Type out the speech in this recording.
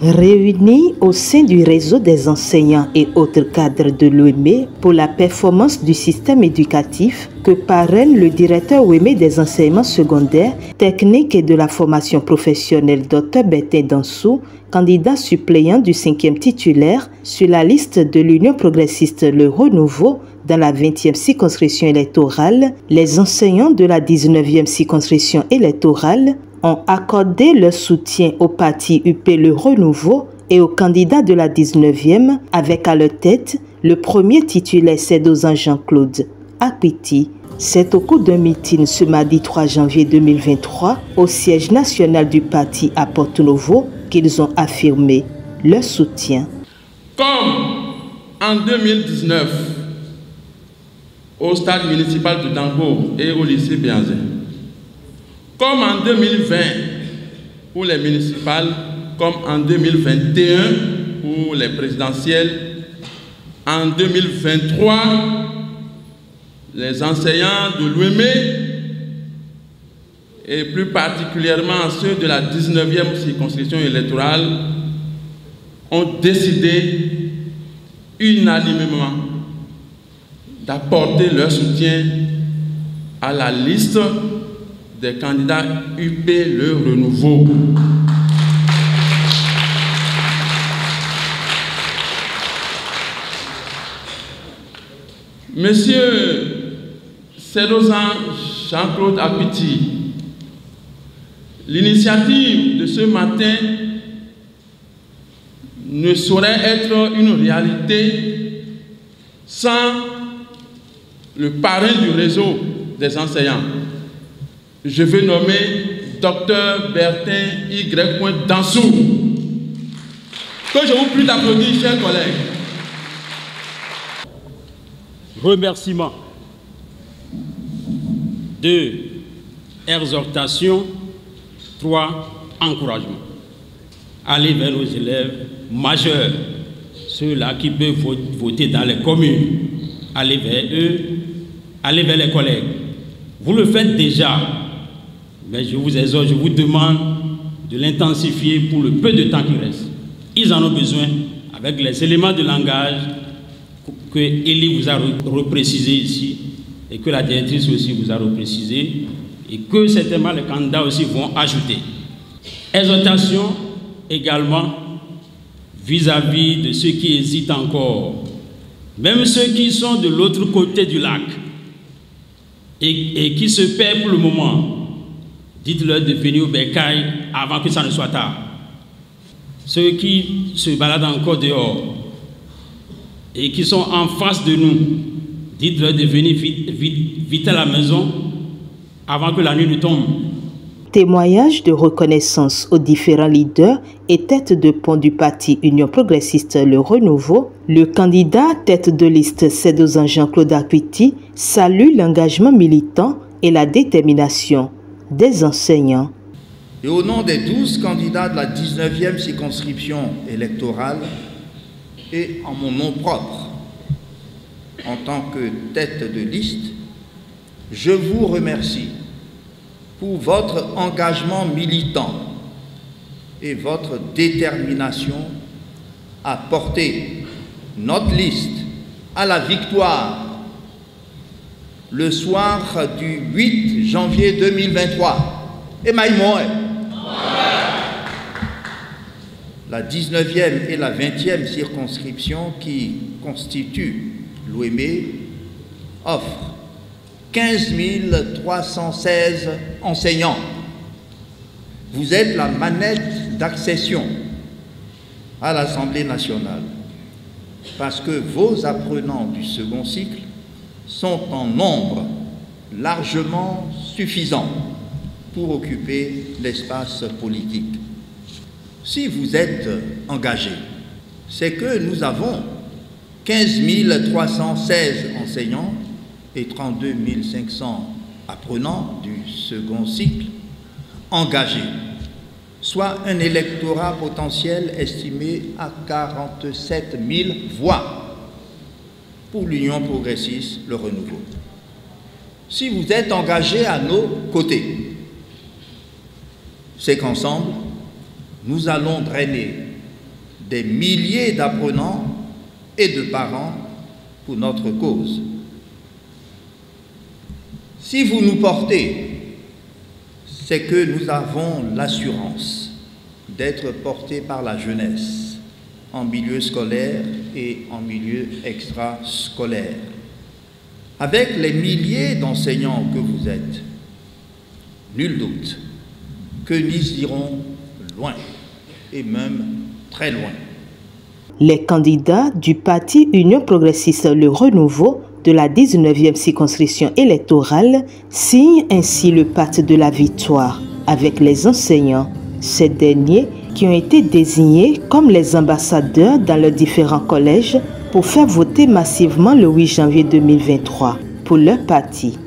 Réunis au sein du réseau des enseignants et autres cadres de l'OEME pour la performance du système éducatif que parraine le directeur OEME des enseignements secondaires, techniques et de la formation professionnelle Dr Bertin Dansou, candidat suppléant du 5e titulaire sur la liste de l'Union progressiste Le Renouveau dans la 20e circonscription électorale, les enseignants de la 19e circonscription électorale ont accordé leur soutien au parti UP Le Renouveau et au candidat de la 19e avec à leur tête le premier titulaire sédozan Jean-Claude Akpiti. C'est au cours d'un meeting ce mardi 3 janvier 2023 au siège national du parti à Porto Novo qu'ils ont affirmé leur soutien. Comme en 2019 au stade municipal de Dango et au lycée Bianzé, comme en 2020 pour les municipales, comme en 2021 pour les présidentielles, en 2023, les enseignants de l'OEME et plus particulièrement ceux de la 19e circonscription électorale ont décidé unanimement d'apporter leur soutien à la liste des candidats UP Le Renouveau. Monsieur sédozan Jean-Claude Akpiti, l'initiative de ce matin ne saurait être une réalité sans le parrain du réseau des enseignants. Je vais nommer Dr Bertin Y. Dansou. Que je vous prie d'applaudir, chers collègues. Remerciements. 2. Exhortation. 3. Encouragement. Allez vers nos élèves majeurs, ceux-là qui peuvent voter dans les communes. Allez vers eux, allez vers les collègues. Vous le faites déjà, mais je vous exhorte, je vous demande de l'intensifier pour le peu de temps qui reste. Ils en ont besoin avec les éléments de langage que Élie vous a reprécisé ici et que la directrice aussi vous a reprécisé et que certainement les candidats aussi vont ajouter. Exhortation également vis-à-vis de ceux qui hésitent encore, même ceux qui sont de l'autre côté du lac et qui se perdent pour le moment. Dites-leur de venir au Bercail avant que ça ne soit tard. Ceux qui se baladent encore dehors et qui sont en face de nous, dites-leur de venir vite à la maison avant que la nuit ne tombe. Témoignage de reconnaissance aux différents leaders et têtes de pont du parti Union progressiste Le Renouveau, le candidat tête de liste sédozan Jean-Claude Akpiti salue l'engagement militant et la détermination des enseignants. Et au nom des 12 candidats de la 19e circonscription électorale et en mon nom propre, en tant que tête de liste, je vous remercie pour votre engagement militant et votre détermination à porter notre liste à la victoire le soir du 8 janvier 2023. Et Maïmoy, la 19e et la 20e circonscription qui constituent l'OEME offrent 15 316 enseignants. Vous êtes la manette d'accession à l'Assemblée nationale parce que vos apprenants du second cycle sont en nombre largement suffisant pour occuper l'espace politique. Si vous êtes engagés, c'est que nous avons 15 316 enseignants et 32 500 apprenants du second cycle engagés, soit un électorat potentiel estimé à 47 000 voix pour l'Union progressiste Le Renouveau. Si vous êtes engagés à nos côtés, c'est qu'ensemble, nous allons drainer des milliers d'apprenants et de parents pour notre cause. Si vous nous portez, c'est que nous avons l'assurance d'être portés par la jeunesse en milieu scolaire et en milieu extrascolaire. Avec les milliers d'enseignants que vous êtes, nul doute que nous irons loin et même très loin. Les candidats du parti Union progressiste Le Renouveau de la 19e circonscription électorale signent ainsi le pacte de la victoire avec les enseignants, ces derniers qui ont été désignés comme les ambassadeurs dans leurs différents collèges pour faire voter massivement le 8 janvier 2023 pour leur parti.